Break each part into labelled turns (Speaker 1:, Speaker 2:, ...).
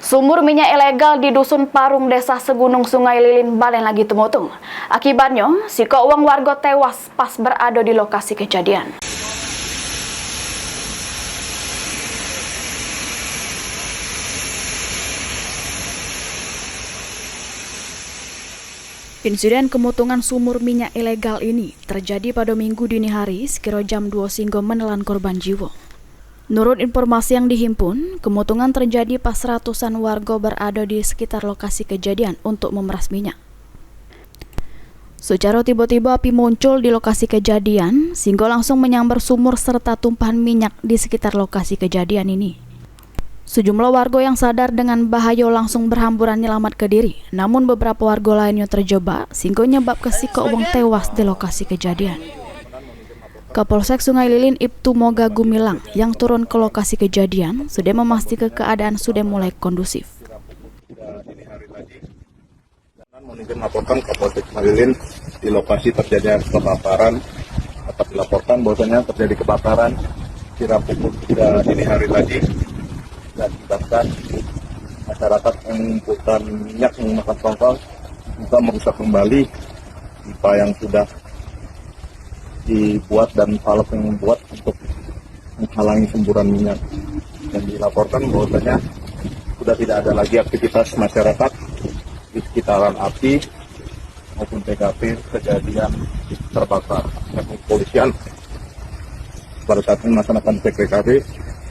Speaker 1: Sumur minyak ilegal di Dusun Parung, Desa Segunung, Sungai Lilin, Balen lagi temutung. Akibatnya, uang warga tewas pas berada di lokasi kejadian. Insiden kemutungan sumur minyak ilegal ini terjadi pada Minggu dini hari sekira jam 2 sehingga menelan korban jiwa. Menurut informasi yang dihimpun, kemutungan terjadi pas ratusan warga berada di sekitar lokasi kejadian untuk memeras minyak. Secara tiba-tiba api muncul di lokasi kejadian sehingga langsung menyambar sumur serta tumpahan minyak di sekitar lokasi kejadian ini. Sejumlah warga yang sadar dengan bahaya langsung berhamburan menyelamatkan diri, namun beberapa warga lainnya terjebak sehingga menyebabkan uang tewas di lokasi kejadian. Kapolsek Sungai Lilin Ibtu Moga Gumilang yang turun ke lokasi kejadian sudah memastikan keadaan sudah mulai kondusif.
Speaker 2: Mungkin melaporkan Kapolsek Sungai Lilin di lokasi terjadinya kebakaran, dapat dilaporkan bahwasanya terjadi kebakaran kira pukul 3 dini hari tadi dan bahkan masyarakat mengumpulkan minyak menggunakan tongkol bisa merusak kembali pipa yang sudah dibuat dan valve yang membuat untuk menghalangi semburan minyak, dan dilaporkan bahwasanya sudah tidak ada lagi aktivitas masyarakat di sekitaran api maupun TKP kejadian terbakar. Kepolisian pada saat ini melaksanakan TKP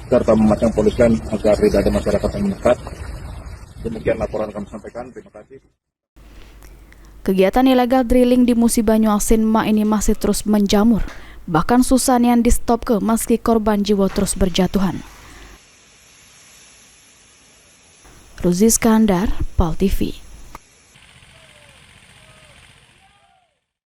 Speaker 2: serta memasang polisian agar tidak ada masyarakat yang mendekat. Demikian laporan kami sampaikan. Terima kasih.
Speaker 1: Kegiatan ilegal drilling di Musi Banyuasin Ma ini masih terus menjamur. Bahkan susanian di stop ke meski korban jiwa terus berjatuhan. Ruzi Skandar, PAL TV.